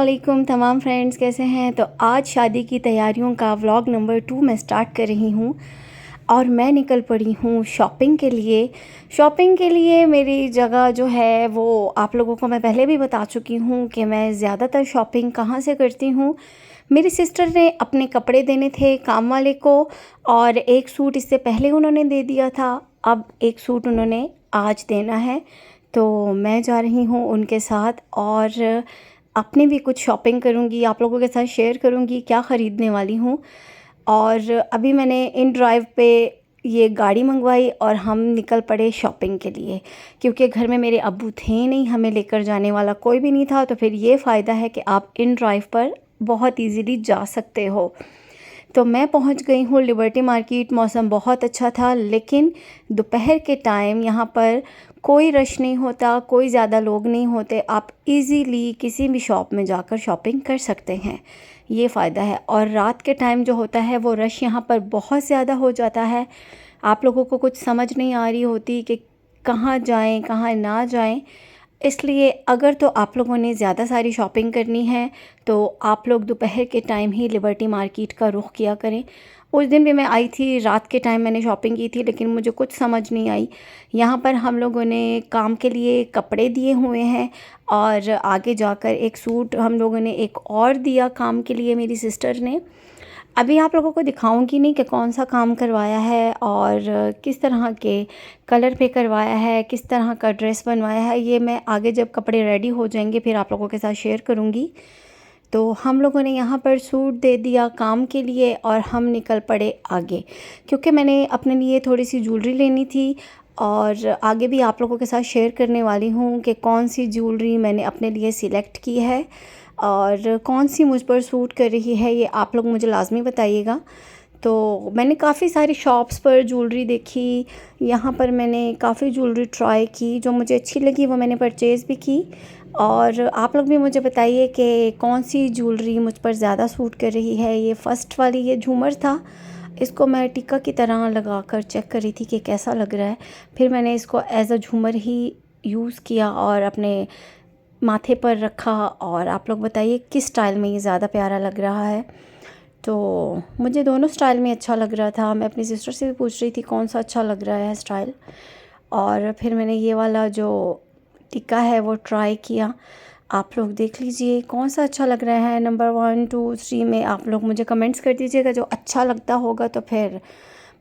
अस्सलामुअलैकुम तमाम फ्रेंड्स, कैसे हैं। तो आज शादी की तैयारियों का व्लॉग नंबर 2 मैं स्टार्ट कर रही हूँ और मैं निकल पड़ी हूँ शॉपिंग के लिए। मेरी जगह जो है वो आप लोगों को मैं पहले भी बता चुकी हूँ कि मैं ज़्यादातर शॉपिंग कहाँ से करती हूँ। मेरी सिस्टर ने अपने कपड़े देने थे काम वाले को, और एक सूट इससे पहले उन्होंने दे दिया था, अब एक सूट उन्होंने आज देना है। तो मैं जा रही हूँ उनके साथ और अपनी भी कुछ शॉपिंग करूँगी, आप लोगों के साथ शेयर करूँगी क्या ख़रीदने वाली हूँ। और अभी मैंने इन ड्राइव पे ये गाड़ी मंगवाई और हम निकल पड़े शॉपिंग के लिए, क्योंकि घर में मेरे अब्बू थे नहीं, हमें लेकर जाने वाला कोई भी नहीं था। तो फिर ये फ़ायदा है कि आप इन ड्राइव पर बहुत इजीली जा सकते हो। तो मैं पहुंच गई हूँ लिबर्टी मार्केट। मौसम बहुत अच्छा था, लेकिन दोपहर के टाइम यहाँ पर कोई रश नहीं होता, कोई ज़्यादा लोग नहीं होते। आप इजीली किसी भी शॉप में जाकर शॉपिंग कर सकते हैं, ये फ़ायदा है। और रात के टाइम जो होता है वो रश यहाँ पर बहुत ज़्यादा हो जाता है। आप लोगों को कुछ समझ नहीं आ रही होती कि कहाँ जाएं कहाँ ना जाएं। इसलिए अगर तो आप लोगों ने ज़्यादा सारी शॉपिंग करनी है तो आप लोग दोपहर के टाइम ही लिबर्टी मार्केट का रुख किया करें। उस दिन भी मैं आई थी, रात के टाइम मैंने शॉपिंग की थी, लेकिन मुझे कुछ समझ नहीं आई। यहाँ पर हम लोगों ने काम के लिए कपड़े दिए हुए हैं और आगे जाकर एक सूट हम लोगों ने एक और दिया काम के लिए, मेरी सिस्टर ने। अभी आप लोगों को दिखाऊंगी नहीं कि कौन सा काम करवाया है और किस तरह के कलर पे करवाया है, किस तरह का ड्रेस बनवाया है। ये मैं आगे जब कपड़े रेडी हो जाएंगे फिर आप लोगों के साथ शेयर करूंगी। तो हम लोगों ने यहाँ पर सूट दे दिया काम के लिए और हम निकल पड़े आगे, क्योंकि मैंने अपने लिए थोड़ी सी ज्वेलरी लेनी थी और आगे भी आप लोगों के साथ शेयर करने वाली हूँ कि कौन सी ज्वेलरी मैंने अपने लिए सिलेक्ट की है और कौन सी मुझ पर सूट कर रही है, ये आप लोग मुझे लाजमी बताइएगा। तो मैंने काफ़ी सारी शॉप्स पर ज्वेलरी देखी, यहाँ पर मैंने काफ़ी ज्वेलरी ट्राई की, जो मुझे अच्छी लगी वो मैंने परचेज़ भी की। और आप लोग भी मुझे बताइए कि कौन सी ज्वेलरी मुझ पर ज़्यादा सूट कर रही है। ये फ़र्स्ट वाली ये झूमर था, इसको मैं टिक्का की तरह लगा कर चेक कर रही थी कि कैसा लग रहा है। फिर मैंने इसको एज अ झूमर ही यूज़ किया और अपने माथे पर रखा। और आप लोग बताइए किस स्टाइल में ये ज़्यादा प्यारा लग रहा है। तो मुझे दोनों स्टाइल में अच्छा लग रहा था। मैं अपनी सिस्टर से भी पूछ रही थी कौन सा अच्छा लग रहा है स्टाइल। और फिर मैंने ये वाला जो टिक्का है वो ट्राई किया। आप लोग देख लीजिए कौन सा अच्छा लग रहा है। नंबर 1 2 3 में आप लोग मुझे कमेंट्स कर दीजिएगा, जो अच्छा लगता होगा। तो फिर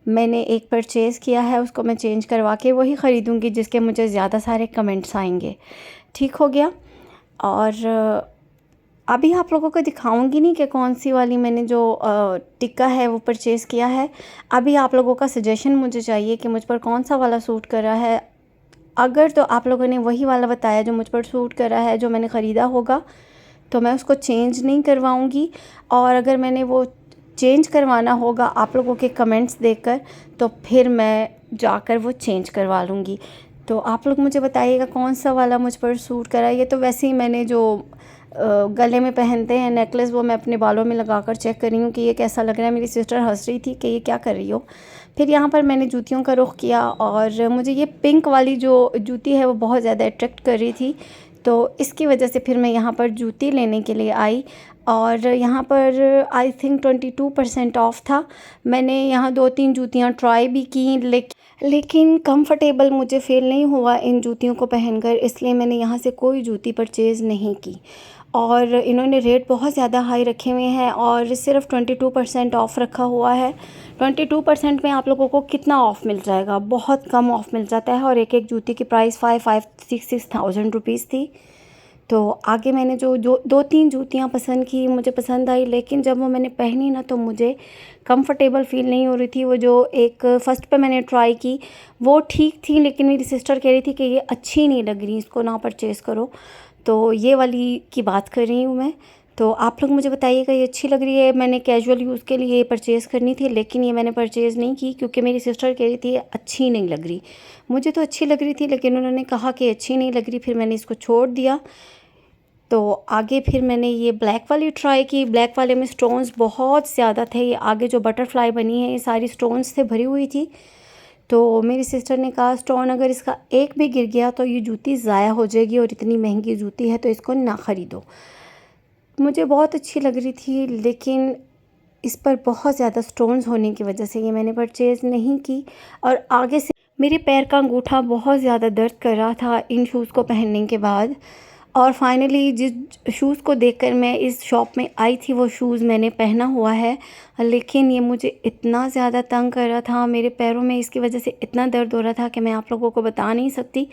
मैंने एक परचेज़ किया है, उसको मैं चेंज करवा के वही ख़रीदूँगी जिसके मुझे ज़्यादा सारे कमेंट्स आएंगे। ठीक हो गया। और अभी आप लोगों को दिखाऊंगी नहीं कि कौन सी वाली मैंने जो टिक्का है वो परचेज़ किया है। अभी आप लोगों का सजेशन मुझे चाहिए कि मुझ पर कौन सा वाला सूट कर रहा है। अगर तो आप लोगों ने वही वाला बताया जो मुझ पर सूट कर रहा है, जो मैंने ख़रीदा होगा, तो मैं उसको चेंज नहीं करवाऊंगी। और अगर मैंने वो चेंज करवाना होगा आप लोगों के कमेंट्स देखकर, तो फिर मैं जाकर वो चेंज करवा लूँगी। तो आप लोग मुझे बताइएगा कौन सा वाला मुझ पर सूट करा है। ये तो वैसे ही मैंने जो गले में पहनते हैं नेकलेस, वो मैं अपने बालों में लगाकर चेक कर रही हूँ कि ये कैसा लग रहा है। मेरी सिस्टर हंस रही थी कि ये क्या कर रही हो। फिर यहाँ पर मैंने जूतियों का रुख किया और मुझे ये पिंक वाली जो जूती है वो बहुत ज़्यादा अट्रैक्ट कर रही थी, तो इसकी वजह से फिर मैं यहाँ पर जूती लेने के लिए आई। और यहाँ पर आई थिंक 22% ऑफ था। मैंने यहाँ 2-3 जूतियाँ ट्राई भी की, लेकिन कंफर्टेबल मुझे फ़ील नहीं हुआ इन जूतियों को पहनकर, इसलिए मैंने यहाँ से कोई जूती परचेज़ नहीं की। और इन्होंने रेट बहुत ज़्यादा हाई रखे हुए हैं और सिर्फ 22% ऑफ़ रखा हुआ है। 22% में आप लोगों को कितना ऑफ़ मिल जाएगा, बहुत कम ऑफ़ मिल जाता है। और एक एक जूती की प्राइस 5-6 थाउजेंड रुपीज़ थी। तो आगे मैंने जो 2-3 जूतियाँ पसंद की, मुझे पसंद आई, लेकिन जब वो मैंने पहनी ना तो मुझे कंफर्टेबल फ़ील नहीं हो रही थी। वो जो एक फ़र्स्ट पे मैंने ट्राई की वो ठीक थी, लेकिन मेरी सिस्टर कह रही थी कि ये अच्छी नहीं लग रही, इसको ना परचेज़ करो। तो ये वाली की बात कर रही हूँ मैं। तो आप लोग मुझे बताइएगा ये अच्छी लग रही है। मैंने कैजुअल यूज़ के लिए परचेज़ करनी थी, लेकिन ये मैंने परचेज़ नहीं की क्योंकि मेरी सिस्टर कह रही थी अच्छी नहीं लग रही। मुझे तो अच्छी लग रही थी, लेकिन उन्होंने कहा कि अच्छी नहीं लग रही, फिर मैंने इसको छोड़ दिया। तो आगे फिर मैंने ये ब्लैक वाली ट्राई की। ब्लैक वाले में स्टोन्स बहुत ज़्यादा थे। ये आगे जो बटरफ्लाई बनी है ये सारी स्टोन्स से भरी हुई थी। तो मेरी सिस्टर ने कहा स्टोन अगर इसका एक भी गिर गया तो ये जूती ज़ाया हो जाएगी और इतनी महंगी जूती है तो इसको ना ख़रीदो। मुझे बहुत अच्छी लग रही थी, लेकिन इस पर बहुत ज़्यादा स्टोन्स होने की वजह से ये मैंने परचेज़ नहीं की। और आगे से मेरे पैर का अंगूठा बहुत ज़्यादा दर्द कर रहा था इन शूज़ को पहनने के बाद। और फाइनली जिस शूज़ को देखकर मैं इस शॉप में आई थी, वो शूज़ मैंने पहना हुआ है, लेकिन ये मुझे इतना ज़्यादा तंग कर रहा था, मेरे पैरों में इसकी वजह से इतना दर्द हो रहा था कि मैं आप लोगों को बता नहीं सकती।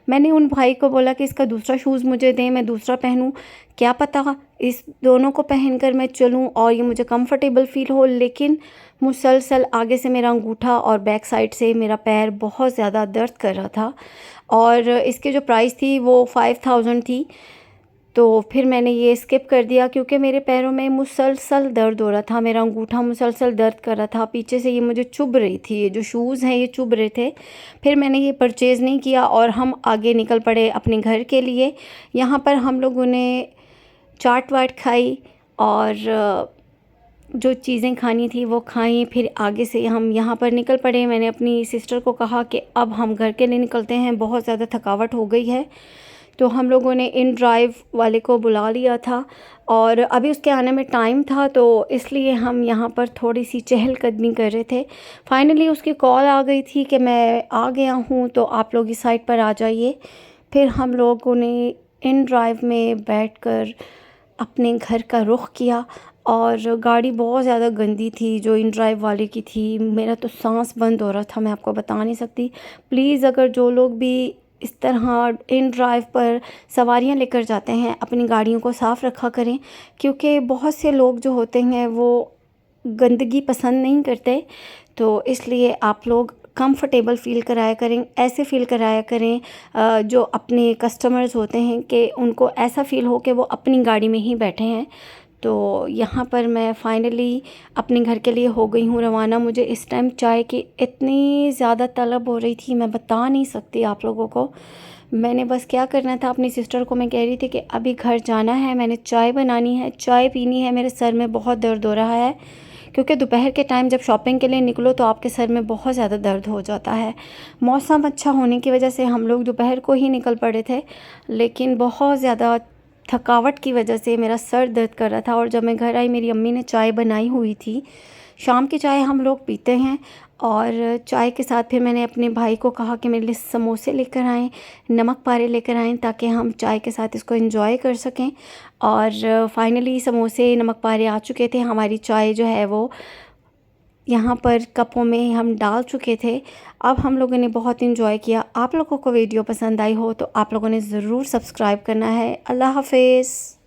मैंने उन भाई को बोला कि इसका दूसरा शूज़ मुझे दें, मैं दूसरा पहनूं, क्या पता इस दोनों को पहनकर मैं चलूं और ये मुझे कंफर्टेबल फ़ील हो। लेकिन मुसलसल आगे से मेरा अंगूठा और बैक साइड से मेरा पैर बहुत ज़्यादा दर्द कर रहा था। और इसकी जो प्राइस थी वो 5000 थी। तो फिर मैंने ये स्किप कर दिया, क्योंकि मेरे पैरों में मुसलसल दर्द हो रहा था, मेरा अंगूठा मुसलसल दर्द कर रहा था, पीछे से ये मुझे चुभ रही थी, ये जो शूज़ हैं ये चुभ रहे थे। फिर मैंने ये परचेज़ नहीं किया और हम आगे निकल पड़े अपने घर के लिए। यहाँ पर हम लोगों ने चाट वाट खाई और जो चीज़ें खानी थी वो खाई। फिर आगे से हम यहाँ पर निकल पड़े। मैंने अपनी सिस्टर को कहा कि अब हम घर के लिए निकलते हैं, बहुत ज़्यादा थकावट हो गई है। तो हम लोगों ने इन ड्राइव वाले को बुला लिया था और अभी उसके आने में टाइम था, तो इसलिए हम यहाँ पर थोड़ी सी चहलकदमी कर रहे थे। फाइनली उसकी कॉल आ गई थी कि मैं आ गया हूँ, तो आप लोग इस साइड पर आ जाइए। फिर हम लोगों ने इन ड्राइव में बैठकर अपने घर का रुख किया। और गाड़ी बहुत ज़्यादा गंदी थी जो इन ड्राइव वाले की थी, मेरा तो सांस बंद हो रहा था, मैं आपको बता नहीं सकती। प्लीज़ अगर जो लोग भी इस तरह इन ड्राइव पर सवारियां लेकर जाते हैं, अपनी गाड़ियों को साफ़ रखा करें, क्योंकि बहुत से लोग जो होते हैं वो गंदगी पसंद नहीं करते। तो इसलिए आप लोग कंफर्टेबल फ़ील कराया करें, ऐसे फ़ील कराया करें जो अपने कस्टमर्स होते हैं कि उनको ऐसा फ़ील हो कि वो अपनी गाड़ी में ही बैठे हैं। तो यहाँ पर मैं फ़ाइनली अपने घर के लिए हो गई हूँ रवाना। मुझे इस टाइम चाय की इतनी ज़्यादा तलब हो रही थी, मैं बता नहीं सकती आप लोगों को। मैंने बस क्या करना था, अपनी सिस्टर को मैं कह रही थी कि अभी घर जाना है, मैंने चाय बनानी है, चाय पीनी है, मेरे सर में बहुत दर्द हो रहा है। क्योंकि दोपहर के टाइम जब शॉपिंग के लिए निकलो तो आपके सर में बहुत ज़्यादा दर्द हो जाता है। मौसम अच्छा होने की वजह से हम लोग दोपहर को ही निकल पड़े थे, लेकिन बहुत ज़्यादा थकावट की वजह से मेरा सर दर्द कर रहा था। और जब मैं घर आई, मेरी अम्मी ने चाय बनाई हुई थी, शाम की चाय हम लोग पीते हैं। और चाय के साथ फिर मैंने अपने भाई को कहा कि मेरे लिए समोसे लेकर आएँ, नमक पारे लेकर आएँ, ताकि हम चाय के साथ इसको एंजॉय कर सकें। और फाइनली समोसे नमक पारे आ चुके थे, हमारी चाय जो है वो यहाँ पर कपों में हम डाल चुके थे। अब हम लोगों ने बहुत एंजॉय किया। आप लोगों को वीडियो पसंद आई हो तो आप लोगों ने ज़रूर सब्सक्राइब करना है। अल्लाह हाफ़िज़।